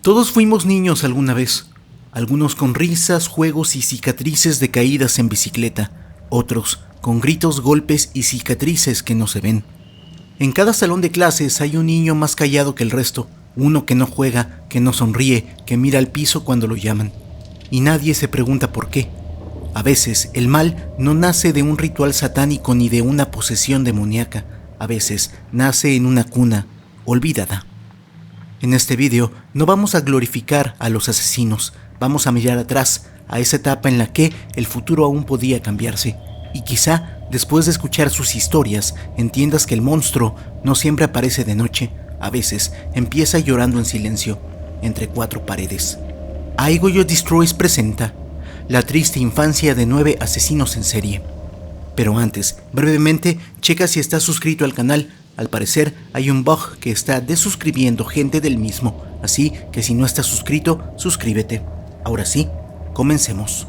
Todos fuimos niños alguna vez, algunos con risas, juegos y cicatrices de caídas en bicicleta, otros con gritos, golpes y cicatrices que no se ven. En cada salón de clases hay un niño más callado que el resto, uno que no juega, que no sonríe, que mira al piso cuando lo llaman. Y nadie se pregunta por qué. A veces el mal no nace de un ritual satánico ni de una posesión demoníaca, a veces nace en una cuna olvidada. En este vídeo no vamos a glorificar a los asesinos, vamos a mirar atrás, a esa etapa en la que el futuro aún podía cambiarse. Y quizá, después de escuchar sus historias, entiendas que el monstruo no siempre aparece de noche, a veces empieza llorando en silencio, entre cuatro paredes. I Goyo Destroys presenta la triste infancia de 9 asesinos en serie. Pero antes, brevemente, checa si estás suscrito al canal. Al parecer, hay un bug que está desuscribiendo gente del mismo, así que si no estás suscrito, suscríbete. Ahora sí, comencemos.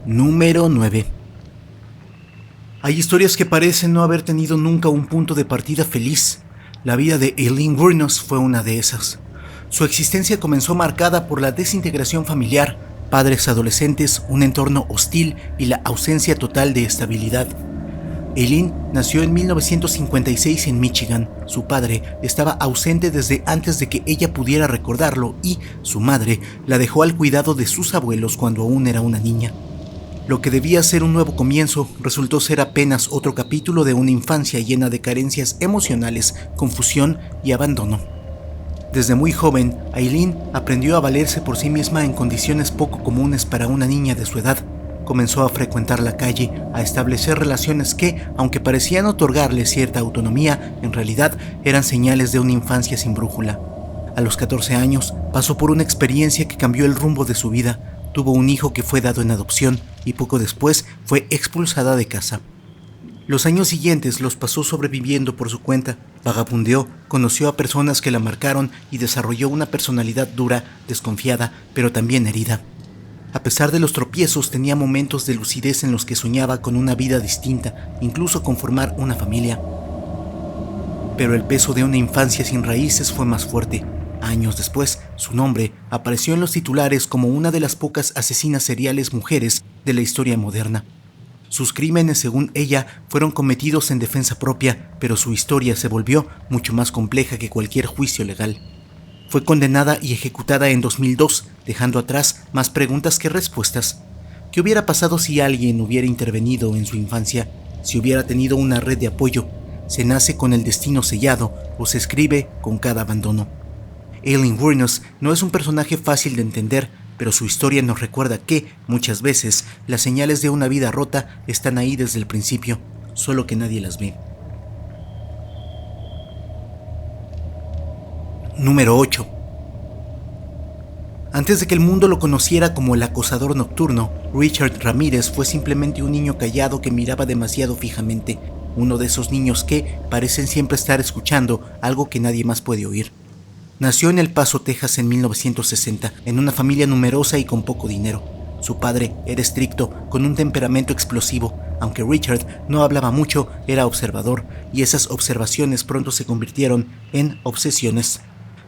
Número 9. Hay historias que parecen no haber tenido nunca un punto de partida feliz. La vida de Aileen Wuornos fue una de esas. Su existencia comenzó marcada por la desintegración familiar, padres adolescentes, un entorno hostil y la ausencia total de estabilidad. Aileen nació en 1956 en Michigan. Su padre estaba ausente desde antes de que ella pudiera recordarlo y su madre la dejó al cuidado de sus abuelos cuando aún era una niña. Lo que debía ser un nuevo comienzo resultó ser apenas otro capítulo de una infancia llena de carencias emocionales, confusión y abandono. Desde muy joven, Aileen aprendió a valerse por sí misma en condiciones poco comunes para una niña de su edad. Comenzó a frecuentar la calle, a establecer relaciones que, aunque parecían otorgarle cierta autonomía, en realidad eran señales de una infancia sin brújula. A los 14 años, pasó por una experiencia que cambió el rumbo de su vida. Tuvo un hijo que fue dado en adopción y poco después fue expulsada de casa. Los años siguientes los pasó sobreviviendo por su cuenta, vagabundeó, conoció a personas que la marcaron y desarrolló una personalidad dura, desconfiada, pero también herida. A pesar de los tropiezos, tenía momentos de lucidez en los que soñaba con una vida distinta, incluso con formar una familia. Pero el peso de una infancia sin raíces fue más fuerte. Años después, su nombre apareció en los titulares como una de las pocas asesinas seriales mujeres de la historia moderna. Sus crímenes, según ella, fueron cometidos en defensa propia, pero su historia se volvió mucho más compleja que cualquier juicio legal. Fue condenada y ejecutada en 2002, dejando atrás más preguntas que respuestas. ¿Qué hubiera pasado si alguien hubiera intervenido en su infancia? Si hubiera tenido una red de apoyo. ¿Se nace con el destino sellado o se escribe con cada abandono? Aileen Wuornos no es un personaje fácil de entender, pero su historia nos recuerda que, muchas veces, las señales de una vida rota están ahí desde el principio, solo que nadie las ve. Número 8. Antes de que el mundo lo conociera como el acosador nocturno, Richard Ramírez fue simplemente un niño callado que miraba demasiado fijamente, uno de esos niños que parecen siempre estar escuchando algo que nadie más puede oír. Nació en El Paso, Texas en 1960, en una familia numerosa y con poco dinero. Su padre era estricto, con un temperamento explosivo. Aunque Richard no hablaba mucho, era observador, y esas observaciones pronto se convirtieron en obsesiones.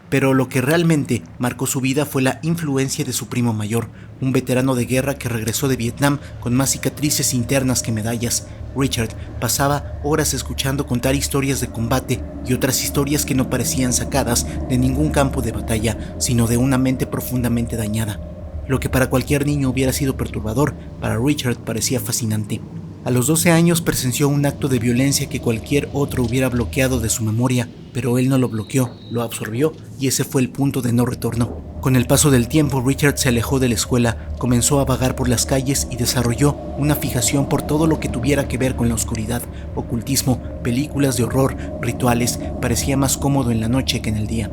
Pero lo que realmente marcó su vida fue la influencia de su primo mayor, un veterano de guerra que regresó de Vietnam con más cicatrices internas que medallas. Richard pasaba horas escuchando contar historias de combate y otras historias que no parecían sacadas de ningún campo de batalla, sino de una mente profundamente dañada. Lo que para cualquier niño hubiera sido perturbador, para Richard parecía fascinante. A los 12 años presenció un acto de violencia que cualquier otro hubiera bloqueado de su memoria, pero él no lo bloqueó, lo absorbió y ese fue el punto de no retorno. Con el paso del tiempo, Richard se alejó de la escuela, comenzó a vagar por las calles y desarrolló una fijación por todo lo que tuviera que ver con la oscuridad, ocultismo, películas de horror, rituales. Parecía más cómodo en la noche que en el día.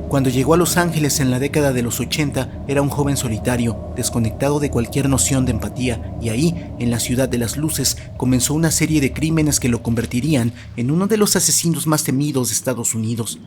Cuando llegó a Los Ángeles en la década de los 80, era un joven solitario, desconectado de cualquier noción de empatía, y ahí, en la ciudad de las luces, comenzó una serie de crímenes que lo convertirían en uno de los asesinos más temidos de Estados Unidos.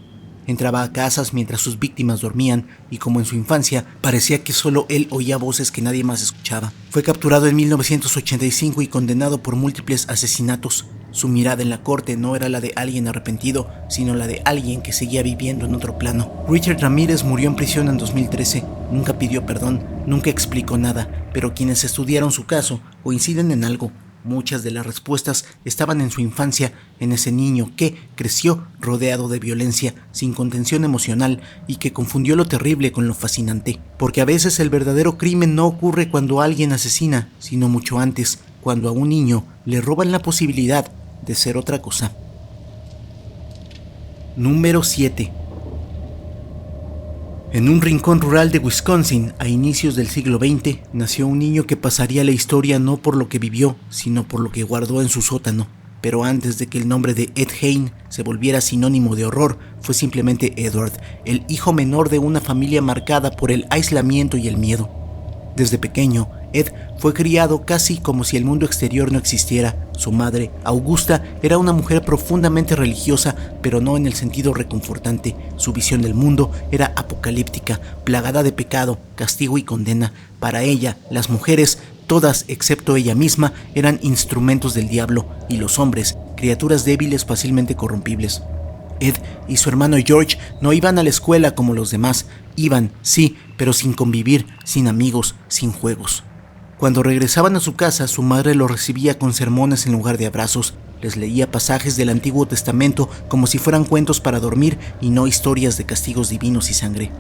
Entraba a casas mientras sus víctimas dormían, y como en su infancia, parecía que solo él oía voces que nadie más escuchaba. Fue capturado en 1985 y condenado por múltiples asesinatos. Su mirada en la corte no era la de alguien arrepentido, sino la de alguien que seguía viviendo en otro plano. Richard Ramírez murió en prisión en 2013. Nunca pidió perdón, nunca explicó nada, pero quienes estudiaron su caso coinciden en algo. Muchas de las respuestas estaban en su infancia, en ese niño que creció rodeado de violencia, sin contención emocional y que confundió lo terrible con lo fascinante. Porque a veces el verdadero crimen no ocurre cuando alguien asesina, sino mucho antes, cuando a un niño le roban la posibilidad de ser otra cosa. Número 7. En un rincón rural de Wisconsin, a inicios del siglo XX, nació un niño que pasaría a la historia no por lo que vivió, sino por lo que guardó en su sótano. Pero antes de que el nombre de Ed Gein se volviera sinónimo de horror, fue simplemente Edward, el hijo menor de una familia marcada por el aislamiento y el miedo. Desde pequeño, Ed fue criado casi como si el mundo exterior no existiera. Su madre, Augusta, era una mujer profundamente religiosa, pero no en el sentido reconfortante. Su visión del mundo era apocalíptica, plagada de pecado, castigo y condena. Para ella, las mujeres, todas excepto ella misma, eran instrumentos del diablo, y los hombres, criaturas débiles fácilmente corrompibles. Ed y su hermano George no iban a la escuela como los demás. Iban, sí, pero sin convivir, sin amigos, sin juegos. Cuando regresaban a su casa, su madre los recibía con sermones en lugar de abrazos. Les leía pasajes del Antiguo Testamento como si fueran cuentos para dormir y no historias de castigos divinos y sangre.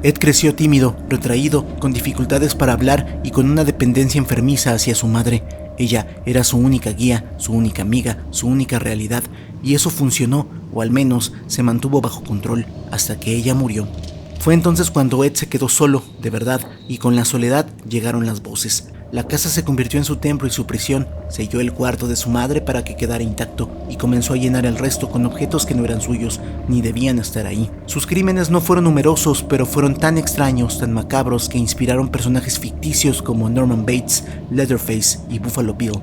Ed creció tímido, retraído, con dificultades para hablar y con una dependencia enfermiza hacia su madre. Ella era su única guía, su única amiga, su única realidad, y eso funcionó, o al menos se mantuvo bajo control, hasta que ella murió. Fue entonces cuando Ed se quedó solo, de verdad, y con la soledad llegaron las voces. La casa se convirtió en su templo y su prisión, selló el cuarto de su madre para que quedara intacto y comenzó a llenar el resto con objetos que no eran suyos, ni debían estar ahí. Sus crímenes no fueron numerosos, pero fueron tan extraños, tan macabros, que inspiraron personajes ficticios como Norman Bates, Leatherface y Buffalo Bill.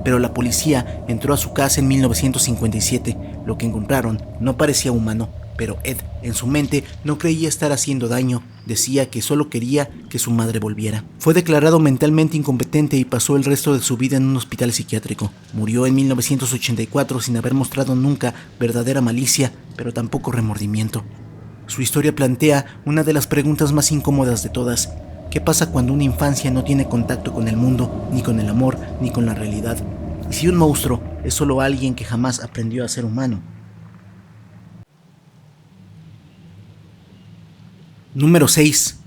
Pero la policía entró a su casa en 1957. Lo que encontraron no parecía humano, pero Ed, en su mente, no creía estar haciendo daño. Decía que solo quería que su madre volviera. Fue declarado mentalmente incompetente y pasó el resto de su vida en un hospital psiquiátrico. Murió en 1984 sin haber mostrado nunca verdadera malicia, pero tampoco remordimiento. Su historia plantea una de las preguntas más incómodas de todas. ¿Qué pasa cuando una infancia no tiene contacto con el mundo, ni con el amor, ni con la realidad? ¿Y si un monstruo es solo alguien que jamás aprendió a ser humano? Número 6.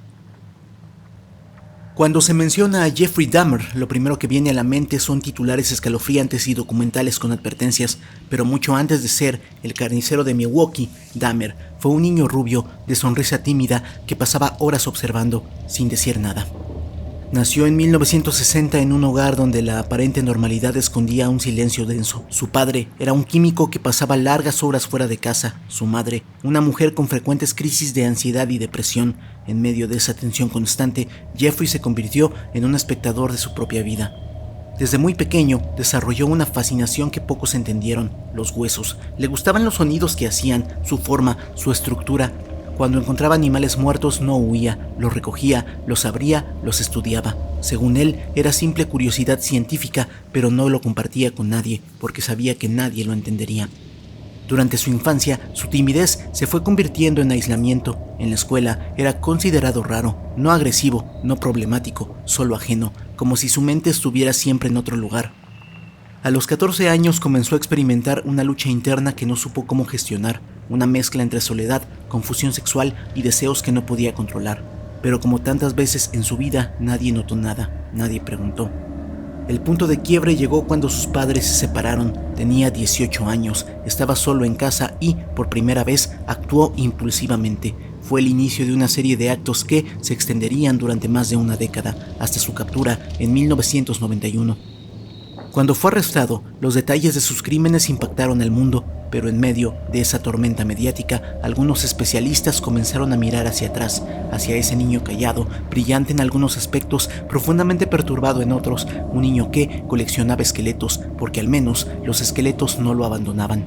Cuando se menciona a Jeffrey Dahmer, lo primero que viene a la mente son titulares escalofriantes y documentales con advertencias, pero mucho antes de ser el carnicero de Milwaukee, Dahmer fue un niño rubio, de sonrisa tímida, que pasaba horas observando, sin decir nada. Nació en 1960 en un hogar donde la aparente normalidad escondía un silencio denso. Su padre era un químico que pasaba largas horas fuera de casa. Su madre, una mujer con frecuentes crisis de ansiedad y depresión. En medio de esa tensión constante, Jeffrey se convirtió en un espectador de su propia vida. Desde muy pequeño desarrolló una fascinación que pocos entendieron: los huesos. Le gustaban los sonidos que hacían, su forma, su estructura. Cuando encontraba animales muertos no huía, los recogía, los abría, los estudiaba. Según él, era simple curiosidad científica, pero no lo compartía con nadie, porque sabía que nadie lo entendería. Durante su infancia, su timidez se fue convirtiendo en aislamiento. En la escuela era considerado raro, no agresivo, no problemático, solo ajeno, como si su mente estuviera siempre en otro lugar. A los 14 años comenzó a experimentar una lucha interna que no supo cómo gestionar, una mezcla entre soledad, confusión sexual y deseos que no podía controlar. Pero como tantas veces en su vida, nadie notó nada, nadie preguntó. El punto de quiebre llegó cuando sus padres se separaron. Tenía 18 años, estaba solo en casa y, por primera vez, actuó impulsivamente. Fue el inicio de una serie de actos que se extenderían durante más de una década, hasta su captura en 1991. Cuando fue arrestado, los detalles de sus crímenes impactaron al mundo, pero en medio de esa tormenta mediática, algunos especialistas comenzaron a mirar hacia atrás, hacia ese niño callado, brillante en algunos aspectos, profundamente perturbado en otros, un niño que coleccionaba esqueletos, porque al menos los esqueletos no lo abandonaban.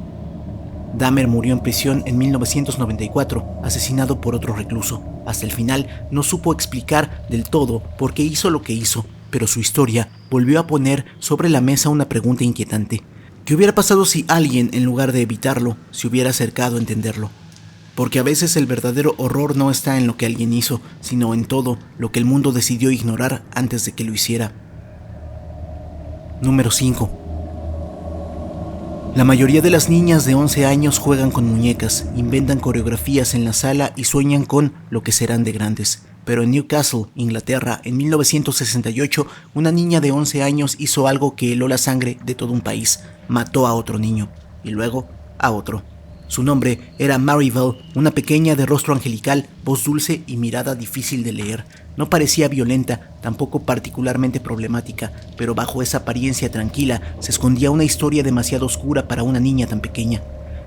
Dahmer murió en prisión en 1994, asesinado por otro recluso. Hasta el final no supo explicar del todo por qué hizo lo que hizo, pero su historia volvió a poner sobre la mesa una pregunta inquietante. ¿Qué hubiera pasado si alguien, en lugar de evitarlo, se hubiera acercado a entenderlo? Porque a veces el verdadero horror no está en lo que alguien hizo, sino en todo lo que el mundo decidió ignorar antes de que lo hiciera. Número 5. La mayoría de las niñas de 11 años juegan con muñecas, inventan coreografías en la sala y sueñan con lo que serán de grandes. Pero en Newcastle, Inglaterra, en 1968, una niña de 11 años hizo algo que heló la sangre de todo un país. Mató a otro niño, y luego a otro. Su nombre era Maribel, una pequeña de rostro angelical, voz dulce y mirada difícil de leer. No parecía violenta, tampoco particularmente problemática, pero bajo esa apariencia tranquila se escondía una historia demasiado oscura para una niña tan pequeña.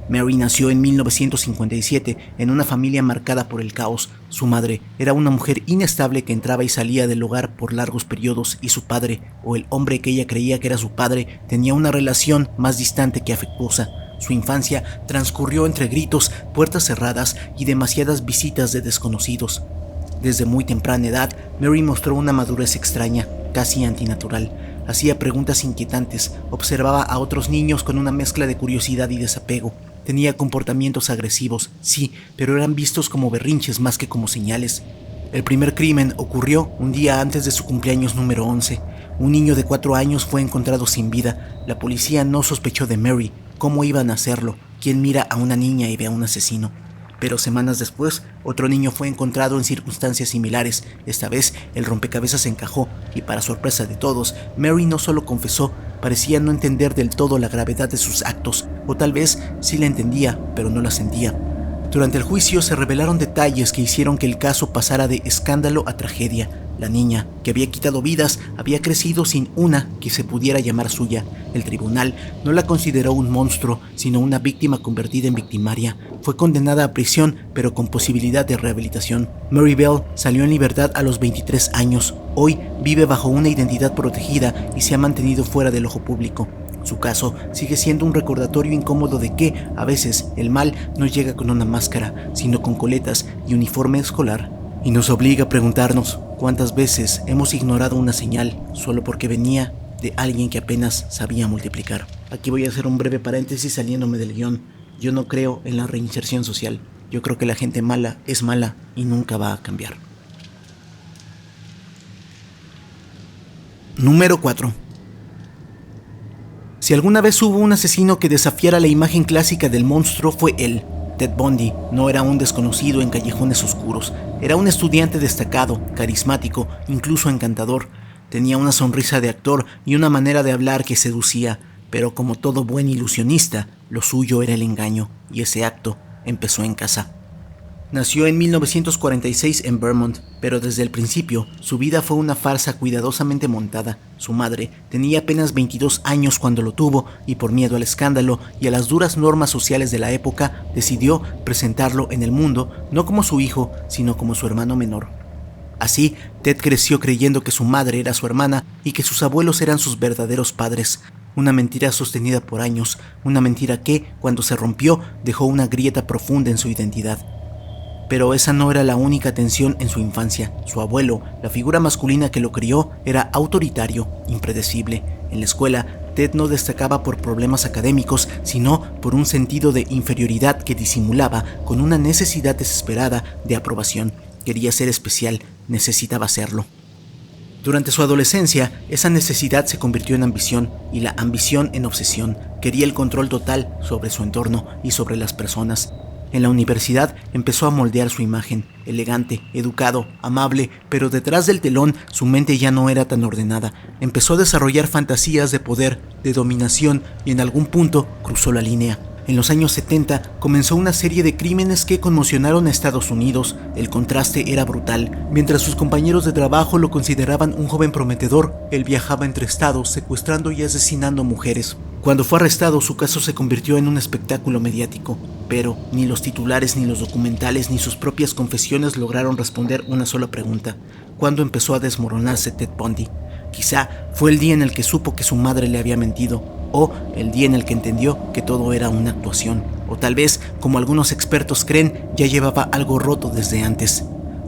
Mary nació en 1957 en una familia marcada por el caos. Su madre era una mujer inestable que entraba y salía del hogar por largos periodos y su padre, o el hombre que ella creía que era su padre, tenía una relación más distante que afectuosa. Su infancia transcurrió entre gritos, puertas cerradas y demasiadas visitas de desconocidos. Desde muy temprana edad, Mary mostró una madurez extraña, casi antinatural. Hacía preguntas inquietantes, observaba a otros niños con una mezcla de curiosidad y desapego. Tenía comportamientos agresivos, sí, pero eran vistos como berrinches más que como señales. El primer crimen ocurrió un día antes de su cumpleaños número 11. Un niño de 4 años fue encontrado sin vida. La policía no sospechó de Mary. ¿Cómo iban a hacerlo? ¿Quién mira a una niña y ve a un asesino? Pero semanas después, otro niño fue encontrado en circunstancias similares. Esta vez, el rompecabezas encajó y, para sorpresa de todos, Mary no solo confesó, parecía no entender del todo la gravedad de sus actos, o tal vez sí la entendía, pero no la sentía. Durante el juicio se revelaron detalles que hicieron que el caso pasara de escándalo a tragedia. La niña, que había quitado vidas, había crecido sin una que se pudiera llamar suya. El tribunal no la consideró un monstruo, sino una víctima convertida en victimaria. Fue condenada a prisión, pero con posibilidad de rehabilitación. Maribel salió en libertad a los 23 años. Hoy vive bajo una identidad protegida y se ha mantenido fuera del ojo público. Su caso sigue siendo un recordatorio incómodo de que, a veces, el mal no llega con una máscara, sino con coletas y uniforme escolar. Y nos obliga a preguntarnos cuántas veces hemos ignorado una señal solo porque venía de alguien que apenas sabía multiplicar. Aquí voy a hacer un breve paréntesis saliéndome del guión. Yo no creo en la reinserción social. Yo creo que la gente mala es mala y nunca va a cambiar. Número 4. Si alguna vez hubo un asesino que desafiara la imagen clásica del monstruo, fue él. Ted Bundy no era un desconocido en callejones oscuros. Era un estudiante destacado, carismático, incluso encantador. Tenía una sonrisa de actor y una manera de hablar que seducía, pero como todo buen ilusionista, lo suyo era el engaño, y ese acto empezó en casa. Nació en 1946 en Vermont, pero desde el principio su vida fue una farsa cuidadosamente montada. Su madre tenía apenas 22 años cuando lo tuvo y por miedo al escándalo y a las duras normas sociales de la época decidió presentarlo en el mundo no como su hijo, sino como su hermano menor. Así, Ted creció creyendo que su madre era su hermana y que sus abuelos eran sus verdaderos padres. Una mentira sostenida por años, una mentira que, cuando se rompió, dejó una grieta profunda en su identidad. Pero esa no era la única tensión en su infancia. Su abuelo, la figura masculina que lo crió, era autoritario, impredecible. En la escuela, Ted no destacaba por problemas académicos, sino por un sentido de inferioridad que disimulaba con una necesidad desesperada de aprobación. Quería ser especial, necesitaba serlo. Durante su adolescencia, esa necesidad se convirtió en ambición y la ambición en obsesión. Quería el control total sobre su entorno y sobre las personas. En la universidad empezó a moldear su imagen, elegante, educado, amable, pero detrás del telón su mente ya no era tan ordenada. Empezó a desarrollar fantasías de poder, de dominación y en algún punto cruzó la línea. En los años 70 comenzó una serie de crímenes que conmocionaron a Estados Unidos. El contraste era brutal. Mientras sus compañeros de trabajo lo consideraban un joven prometedor, él viajaba entre estados secuestrando y asesinando mujeres. Cuando fue arrestado, su caso se convirtió en un espectáculo mediático, pero ni los titulares, ni los documentales, ni sus propias confesiones lograron responder una sola pregunta: ¿cuándo empezó a desmoronarse Ted Bundy? Quizá fue el día en el que supo que su madre le había mentido, o el día en el que entendió que todo era una actuación, o tal vez, como algunos expertos creen, ya llevaba algo roto desde antes.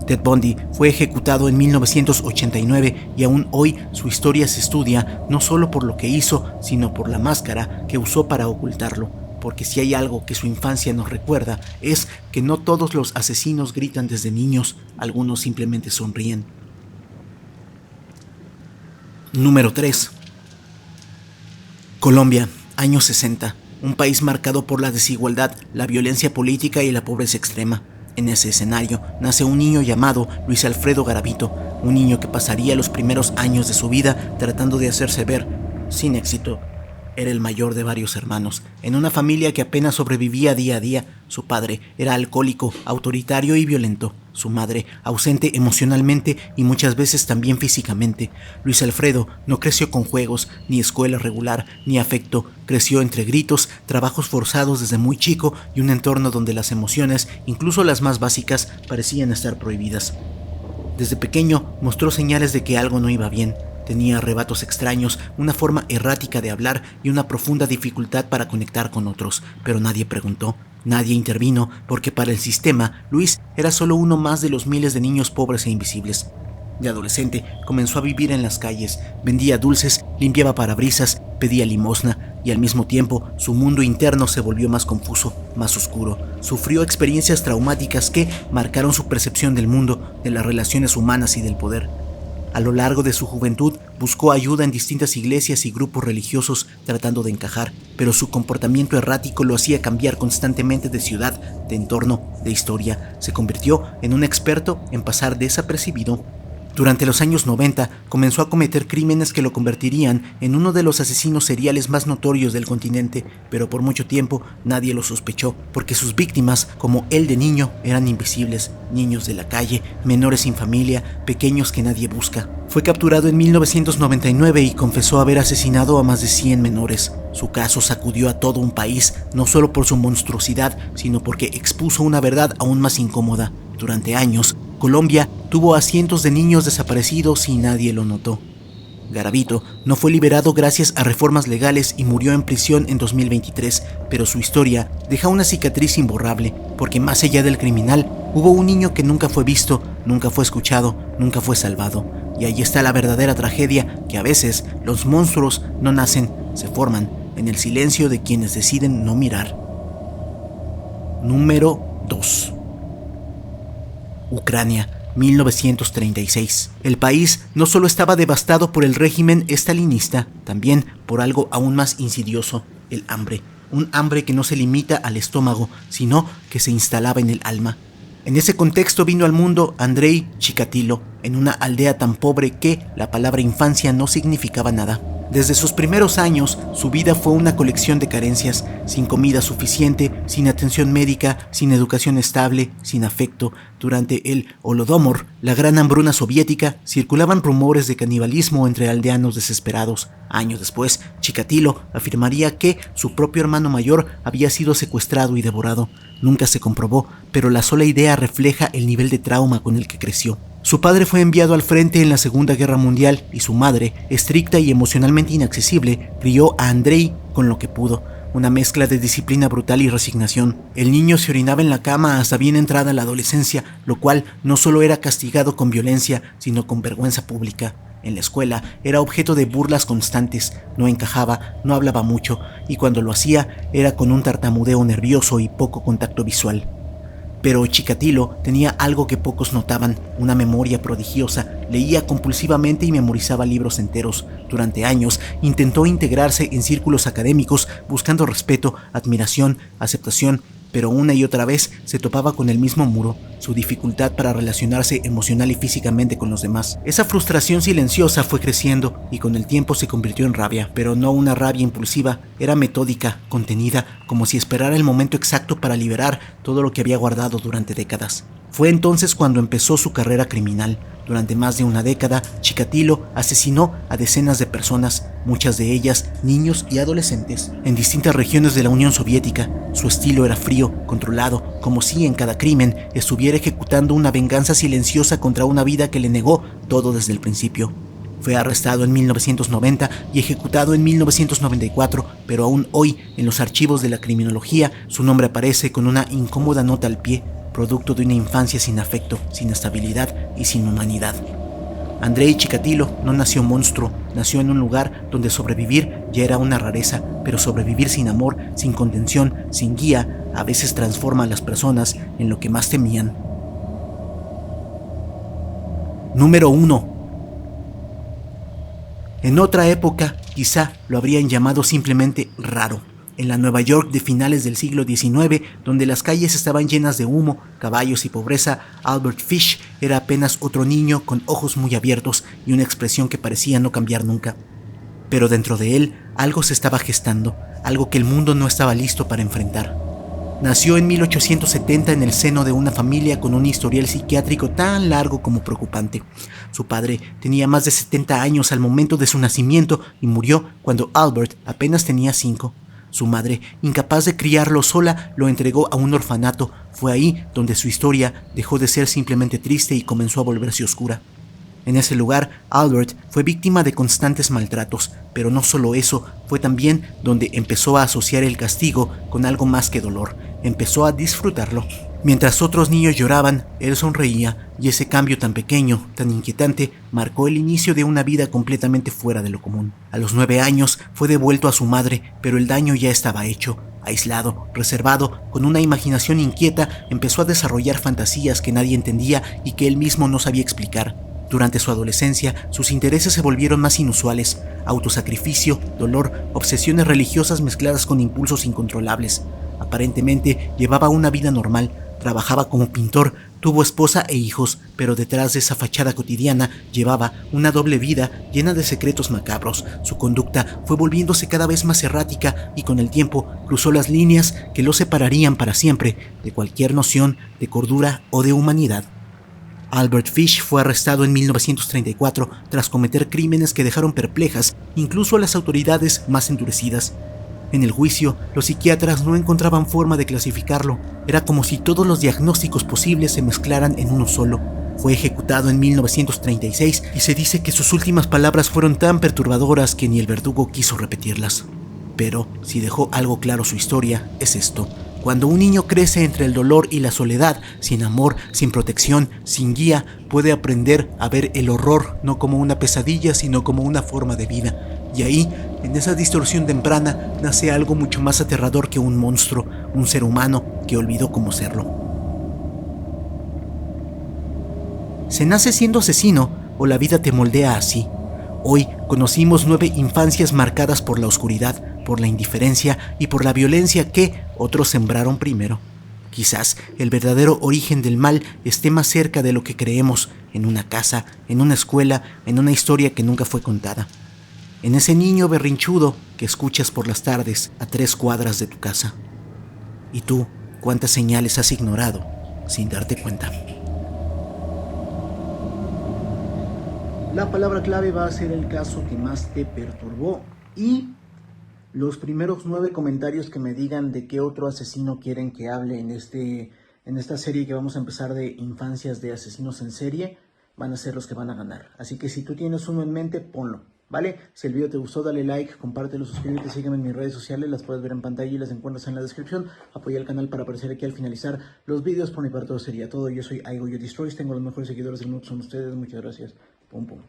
Ted Bundy fue ejecutado en 1989 y aún hoy su historia se estudia no solo por lo que hizo, sino por la máscara que usó para ocultarlo. Porque si hay algo que su infancia nos recuerda es que no todos los asesinos gritan desde niños, algunos simplemente sonríen. Número 3. Colombia, años 60. Un país marcado por la desigualdad, la violencia política y la pobreza extrema. En ese escenario nace un niño llamado Luis Alfredo Garavito, un niño que pasaría los primeros años de su vida tratando de hacerse ver, sin éxito. Era el mayor de varios hermanos, en una familia que apenas sobrevivía día a día. Su padre era alcohólico, autoritario y violento. Su madre, ausente emocionalmente y muchas veces también físicamente. Luis Alfredo no creció con juegos, ni escuela regular, ni afecto. Creció entre gritos, trabajos forzados desde muy chico y un entorno donde las emociones, incluso las más básicas, parecían estar prohibidas. Desde pequeño mostró señales de que algo no iba bien. Tenía arrebatos extraños, una forma errática de hablar y una profunda dificultad para conectar con otros, pero nadie preguntó, nadie intervino, porque para el sistema, Luis era solo uno más de los miles de niños pobres e invisibles. De adolescente, comenzó a vivir en las calles, vendía dulces, limpiaba parabrisas, pedía limosna, y al mismo tiempo, su mundo interno se volvió más confuso, más oscuro. Sufrió experiencias traumáticas que marcaron su percepción del mundo, de las relaciones humanas y del poder. A lo largo de su juventud buscó ayuda en distintas iglesias y grupos religiosos tratando de encajar, pero su comportamiento errático lo hacía cambiar constantemente de ciudad, de entorno, de historia. Se convirtió en un experto en pasar desapercibido. Durante los años 90 comenzó a cometer crímenes que lo convertirían en uno de los asesinos seriales más notorios del continente, pero por mucho tiempo nadie lo sospechó, porque sus víctimas, como él de niño, eran invisibles, niños de la calle, menores sin familia, pequeños que nadie busca. Fue capturado en 1999 y confesó haber asesinado a más de 100 menores. Su caso sacudió a todo un país, no solo por su monstruosidad, sino porque expuso una verdad aún más incómoda. Durante años, Colombia tuvo a cientos de niños desaparecidos y nadie lo notó. Garavito no fue liberado gracias a reformas legales y murió en prisión en 2023, pero su historia deja una cicatriz imborrable, porque más allá del criminal, hubo un niño que nunca fue visto, nunca fue escuchado, nunca fue salvado. Y ahí está la verdadera tragedia, que a veces los monstruos no nacen, se forman en el silencio de quienes deciden no mirar. Número 2. Ucrania, 1936. El país no solo estaba devastado por el régimen estalinista, también por algo aún más insidioso, el hambre. Un hambre que no se limita al estómago, sino que se instalaba en el alma. En ese contexto vino al mundo Andrei Chikatilo, en una aldea tan pobre que la palabra infancia no significaba nada. Desde sus primeros años, su vida fue una colección de carencias, sin comida suficiente, sin atención médica, sin educación estable, sin afecto. Durante el Holodomor, la gran hambruna soviética, circulaban rumores de canibalismo entre aldeanos desesperados. Años después, Chikatilo afirmaría que su propio hermano mayor había sido secuestrado y devorado. Nunca se comprobó, pero la sola idea refleja el nivel de trauma con el que creció. Su padre fue enviado al frente en la Segunda Guerra Mundial y su madre, estricta y emocionalmente inaccesible, crió a Andrei con lo que pudo. Una mezcla de disciplina brutal y resignación. El niño se orinaba en la cama hasta bien entrada la adolescencia, lo cual no solo era castigado con violencia, sino con vergüenza pública. En la escuela era objeto de burlas constantes, no encajaba, no hablaba mucho, y cuando lo hacía era con un tartamudeo nervioso y poco contacto visual. Pero Chikatilo tenía algo que pocos notaban, una memoria prodigiosa. Leía compulsivamente y memorizaba libros enteros. Durante años intentó integrarse en círculos académicos buscando respeto, admiración, aceptación, pero una y otra vez se topaba con el mismo muro, su dificultad para relacionarse emocional y físicamente con los demás. Esa frustración silenciosa fue creciendo y con el tiempo se convirtió en rabia, pero no una rabia impulsiva, era metódica, contenida, como si esperara el momento exacto para liberar todo lo que había guardado durante décadas. Fue entonces cuando empezó su carrera criminal. Durante más de una década, Chikatilo asesinó a decenas de personas, muchas de ellas niños y adolescentes, en distintas regiones de la Unión Soviética. Su estilo era frío, controlado, como si en cada crimen estuviera ejecutando una venganza silenciosa contra una vida que le negó todo desde el principio. Fue arrestado en 1990 y ejecutado en 1994, pero aún hoy, en los archivos de la criminología, su nombre aparece con una incómoda nota al pie, producto de una infancia sin afecto, sin estabilidad y sin humanidad. Andrei Chikatilo no nació monstruo, nació en un lugar donde sobrevivir ya era una rareza, pero sobrevivir sin amor, sin contención, sin guía, a veces transforma a las personas en lo que más temían. Número 1. En otra época, quizá lo habrían llamado simplemente raro. En la Nueva York de finales del siglo XIX, donde las calles estaban llenas de humo, caballos y pobreza, Albert Fish era apenas otro niño con ojos muy abiertos y una expresión que parecía no cambiar nunca. Pero dentro de él algo se estaba gestando, algo que el mundo no estaba listo para enfrentar. Nació en 1870 en el seno de una familia con un historial psiquiátrico tan largo como preocupante. Su padre tenía más de 70 años al momento de su nacimiento y murió cuando Albert apenas tenía 5. Su madre, incapaz de criarlo sola, lo entregó a un orfanato. Fue ahí donde su historia dejó de ser simplemente triste y comenzó a volverse oscura. En ese lugar, Albert fue víctima de constantes maltratos, pero no solo eso, fue también donde empezó a asociar el castigo con algo más que dolor. Empezó a disfrutarlo. Mientras otros niños lloraban, él sonreía, y ese cambio tan pequeño, tan inquietante, marcó el inicio de una vida completamente fuera de lo común. A los 9 años fue devuelto a su madre, pero el daño ya estaba hecho. Aislado, reservado, con una imaginación inquieta, empezó a desarrollar fantasías que nadie entendía y que él mismo no sabía explicar. Durante su adolescencia, sus intereses se volvieron más inusuales: autosacrificio, dolor, obsesiones religiosas mezcladas con impulsos incontrolables. Aparentemente llevaba una vida normal, trabajaba como pintor, tuvo esposa e hijos, pero detrás de esa fachada cotidiana llevaba una doble vida llena de secretos macabros. Su conducta fue volviéndose cada vez más errática y con el tiempo cruzó las líneas que lo separarían para siempre de cualquier noción de cordura o de humanidad. Albert Fish fue arrestado en 1934 tras cometer crímenes que dejaron perplejas incluso a las autoridades más endurecidas. En el juicio, los psiquiatras no encontraban forma de clasificarlo. Era como si todos los diagnósticos posibles se mezclaran en uno solo. Fue ejecutado en 1936 y se dice que sus últimas palabras fueron tan perturbadoras que ni el verdugo quiso repetirlas. Pero, si dejó algo claro su historia, es esto. Cuando un niño crece entre el dolor y la soledad, sin amor, sin protección, sin guía, puede aprender a ver el horror no como una pesadilla, sino como una forma de vida. Y ahí, en esa distorsión temprana, nace algo mucho más aterrador que un monstruo, un ser humano que olvidó cómo serlo. ¿Se nace siendo asesino o la vida te moldea así? Hoy conocimos 9 infancias marcadas por la oscuridad, por la indiferencia y por la violencia que otros sembraron primero. Quizás el verdadero origen del mal esté más cerca de lo que creemos, en una casa, en una escuela, en una historia que nunca fue contada. En ese niño berrinchudo que escuchas por las tardes a 3 cuadras de tu casa. ¿Y tú cuántas señales has ignorado sin darte cuenta? La palabra clave va a ser el caso que más te perturbó y los primeros 9 comentarios que me digan de qué otro asesino quieren que hable en esta serie que vamos a empezar de infancias de asesinos en serie van a ser los que van a ganar. Así que si tú tienes uno en mente, ponlo, ¿vale? Si el video te gustó, dale like, compártelo, suscríbete, sígueme en mis redes sociales, las puedes ver en pantalla y las encuentras en la descripción. Apoya el canal para aparecer aquí al finalizar los videos. Por mi parte, todo sería todo. Yo soy I Go You Destroys, tengo los mejores seguidores del mundo, son ustedes. Muchas gracias. Pum, pum.